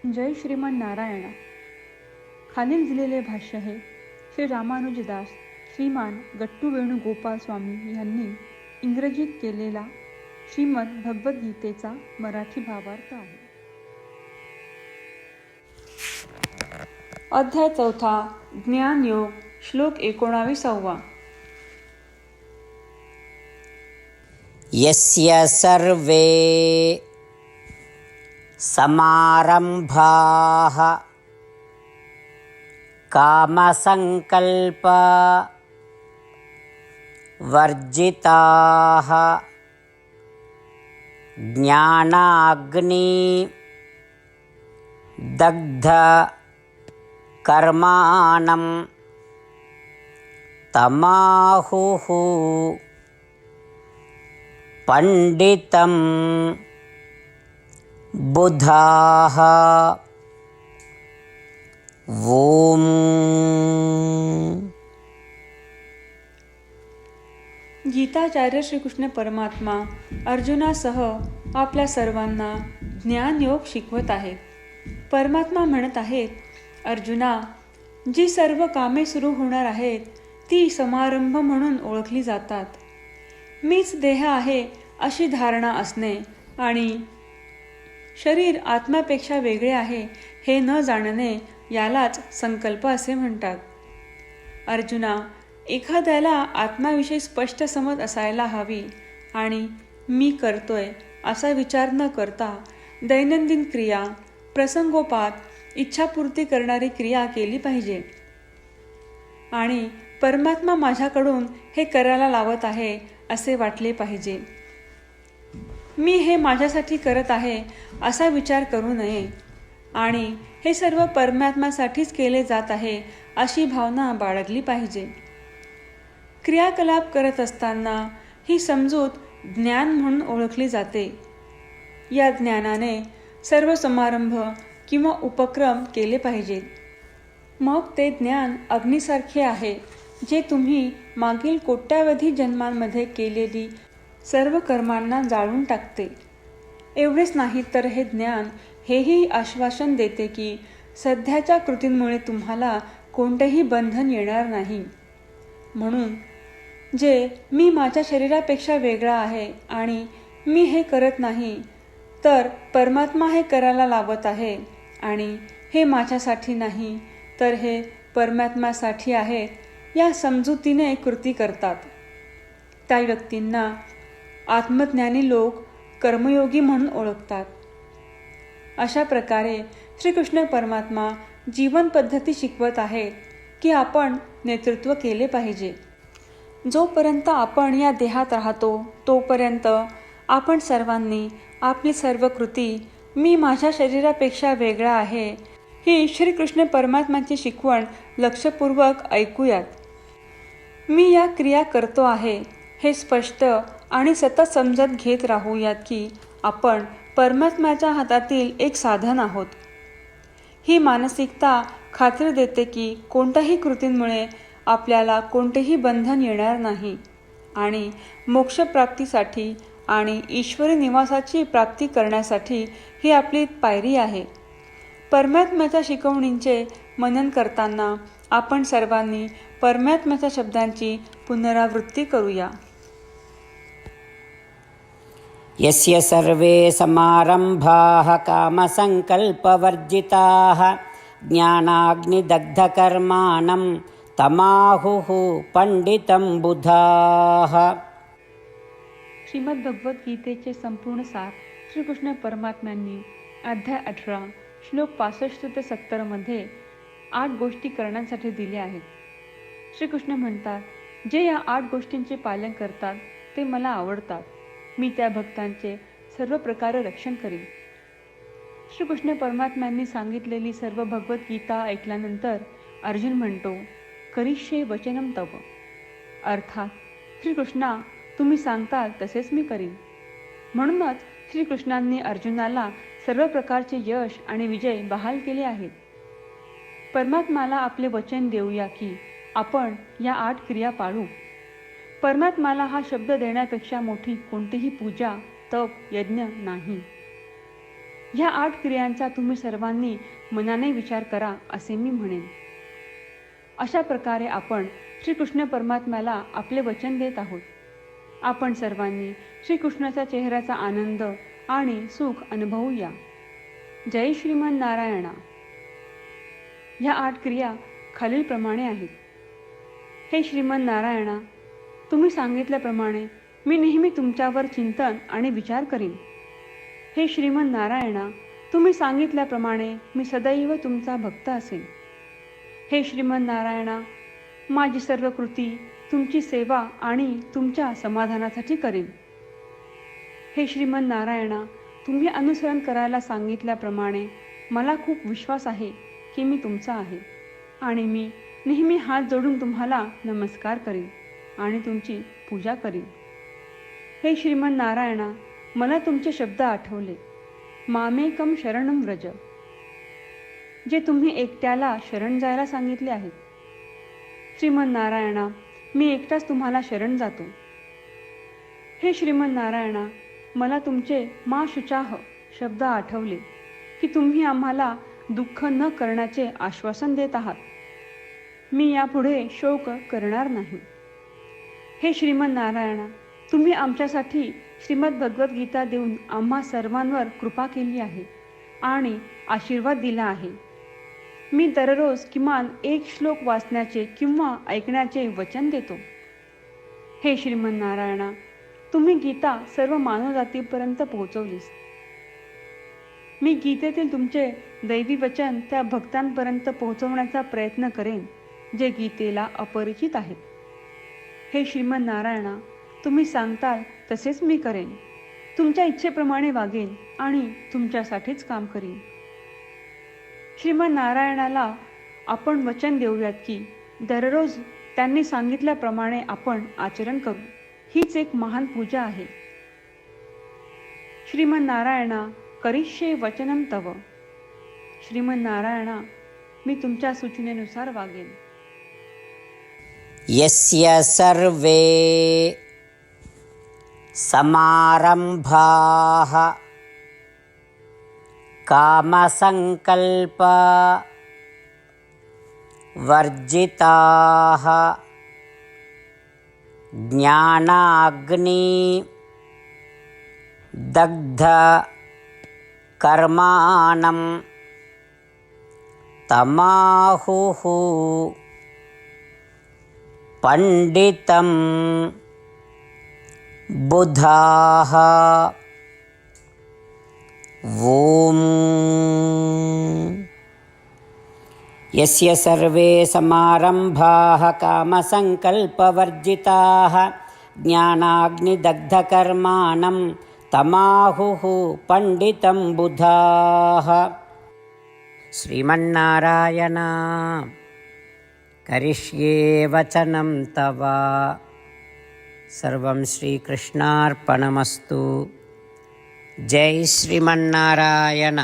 जय श्रीमान नारायणा. खालील दिलेले भाष्य हे श्री रामानुजदास श्रीमान गट्टू वेणुगोपाल स्वामी यांनी इंग्रजीत केलेला श्रीमद भगवद्गीतेचा मराठी भावार्थ आहे. अध्याय 4 ज्ञानयोग श्लोक 19. यस्य सर्वे समारंभाः कामसंकल्प वर्जिताः ज्ञानाग्नि दग्ध कर्माणं तमाहुः पंडितं बुधाः. ओम. गीताचार्य श्रीकृष्ण परमात्मा अर्जुनासह आपल्या सर्वांना ज्ञानयोग शिकवत आहेत. परमात्मा म्हणत आहेत, अर्जुना, जी सर्व कामे सुरू होणार आहेत ती समारंभ म्हणून ओळखली जातात. मीच देह आहे अशी धारणा असणे आणि शरीर आत्म्यापेक्षा वेगळे आहे हे न जाणणे यालाच संकल्प असे म्हणतात. अर्जुना, एखाद्याला आत्म्याविषयी स्पष्ट समज असायला हवी आणि मी करतोय असा विचार न करता दैनंदिन क्रिया, प्रसंगोपात इच्छापूर्ती करणारी क्रिया केली पाहिजे आणि परमात्मा माझ्याकडून हे करायला लावत आहे असे वाटले पाहिजे. मी हे माझ्यासाठी करत आहे असा विचार करू नये आणि हे सर्व परमात्म्यासाठीच केले जात आहे अशी भावना बाळगली पाहिजे. क्रियाकलाप करत असताना ही समजूत ज्ञान म्हणून ओळखली जाते. या ज्ञानाने सर्व समारंभ किंवा उपक्रम केले पाहिजेत. मग ते ज्ञान अग्नीसारखे आहे जे तुम्ही मागील कोट्यावधी जन्मांमध्ये केलेली सर्व कर्मांना जाळून टाकते. एवढेच नाही तर हे ज्ञान हेही आश्वासन देते की सध्याच्या कृतींमुळे तुम्हाला कोणतेही बंधन येणार नाही. म्हणून जे मी माझ्या शरीरापेक्षा वेगळा आहे आणि मी हे करत नाही तर परमात्मा हे करायला लावत आहे आणि हे माझ्यासाठी नाही तर हे परमात्म्यासाठी आहे या समजुतीने कृती करतात. त्या व्यक्तींना आत्मज्ञानी लोक कर्मयोगी म्हणून ओळखतात. अशा प्रकारे श्रीकृष्ण परमात्मा जीवन पद्धती शिकवत आहेत की आपण नेतृत्व केले पाहिजे. जोपर्यंत आपण या देहात राहतो तोपर्यंत आपण सर्वांनी आपली सर्व कृती मी माझ्या शरीरापेक्षा वेगळा आहे ही श्रीकृष्ण परमात्म्याची शिकवण लक्षपूर्वक ऐकूयात. मी या क्रिया करतो आहे हे स्पष्ट आणि सतत समजत घेत राहूयात की आपण परमात्म्याच्या हातातील एक साधन आहोत. ही मानसिकता खात्री देते की कोणत्याही कृतींमुळे आपल्याला कोणतेही बंधन येणार नाही आणि मोक्षप्राप्तीसाठी आणि ईश्वरी निवासाची प्राप्ती करण्यासाठी ही आपली पायरी आहे. परमात्म्याच्या शिकवणींचे मनन करताना आपण सर्वांनी परमात्म्याच्या शब्दांची पुनरावृत्ती करूया. यस्य सर्वे समारंभाः कामसंकल्पवर्जिताः ज्ञानाग्निदग्धकर्माणं तमाहुः पंडितं बुधाः. श्रीमद भगवद्गीतेचे संपूर्ण सार श्रीकृष्ण परमात्म्यांनी अध्याय 18 श्लोक 65 ते 70 मध्ये 8 गोष्टी करण्यासाठी दिल्या आहेत. श्रीकृष्ण म्हणतात, जे या 8 गोष्टींचे पालन करतात ते मला आवडतात. मी त्या भक्तांचे सर्व प्रकारे रक्षण करीन. श्रीकृष्ण परमात्म्यांनी सांगितलेली सर्व भगवद्गीता ऐकल्यानंतर अर्जुन म्हणतो, करिष्ये वचनम तव. अर्थात श्रीकृष्णा, तुम्ही सांगताल तसेच मी करीन. म्हणूनच श्रीकृष्णांनी अर्जुनाला सर्व प्रकारचे यश आणि विजय बहाल केले आहेत. परमात्म्याला आपले वचन देऊया की आपण या 8 क्रिया पाळू. परमात्म्याला हा शब्द देण्यापेक्षा मोठी कोणतीही पूजा, तप, यज्ञ नाही. ह्या 8 क्रियांचा तुम्ही सर्वांनी मनाने विचार करा असे मी म्हणेन. अशा प्रकारे आपण श्रीकृष्ण परमात्म्याला आपले वचन देत आहोत. आपण सर्वांनी श्रीकृष्णाच्या चेहऱ्याचा आनंद आणि सुख अनुभवूया. जय श्रीमन नारायणा. ह्या 8 क्रिया खालीलप्रमाणे आहेत. हे श्रीमन नारायणा, तुम्ही सांगितल्याप्रमाणे मी नेहमी तुमच्यावर चिंतन आणि विचार करीन. हे श्रीमन नारायणा, तुम्ही सांगितल्याप्रमाणे मी सदैव तुमचा भक्त असेन. हे श्रीमन नारायणा, माझी सर्व कृती तुमची सेवा आणि तुमच्या समाधानासाठी करेन. हे श्रीमन नारायणा, तुम्ही अनुसरण करायला सांगितल्याप्रमाणे मला खूप विश्वास आहे की मी तुमचा आहे आणि मी नेहमी हात जोडून तुम्हाला नमस्कार करीन आणि तुमची पूजा करीन. हे श्रीमन नारायणा, मला तुमचे शब्द आठवले. मामेकम शरणम व्रज, जे तुम्ही एकट्याला शरण जायला सांगितले आहेत. श्रीमन नारायणा, मी एकटाच तुम्हाला शरण जातो. हे श्रीमन नारायणा, मला तुमचे मा शुचाह शब्द आठवले की तुम्ही आम्हाला दुःख न करण्याचे आश्वासन देत आहात. मी यापुढे शोक करणार नाही. हे श्रीमन नारायणा, तुम्ही आमच्यासाठी श्रीमद भगवद्गीता देऊन आम्हा सर्वांवर कृपा केली आहे आणि आशीर्वाद दिला आहे. मी दररोज किमान 1 श्लोक वाचण्याचे किंवा ऐकण्याचे वचन देतो. हे श्रीमन नारायणा, तुम्ही गीता सर्व मानवजातीपर्यंत पोहोचवलीस. मी गीतेतील तुमचे दैवी वचन त्या भक्तांपर्यंत पोहोचवण्याचा प्रयत्न करेन जे गीतेला अपरिचित आहेत. हे श्रीमन नारायणा, तुम्ही सांगताल तसेच मी करेन. तुमच्या इच्छेप्रमाणे वागेन आणि तुमच्यासाठीच काम करीन. श्रीमन नारायणाला आपण वचन देऊयात की दररोज त्यांनी सांगितल्याप्रमाणे आपण आचरण करू. हीच एक महान पूजा आहे. श्रीमन नारायणा, करिष्ये वचनम तव. श्रीमन नारायणा, मी तुमच्या सूचनेनुसार वागेन. यस्य सर्वे समारंभाः कामसङ्कल्प वर्जिताः ज्ञानाग्नि दग्ध कर्माणं तमाहुः पंडितं बुधाः. ओम. यस्य सर्वे समारंभाः कामसङ्कल्पवर्जिताः ज्ञानाग्निदग्धकर्माणं तमाहुः पंडितं बुधाः. श्रीमन्नारायण, करिष्ये वचनं तव. सर्वं श्रीकृष्णार्पणमस्तु. जय श्रीमन्नारायण.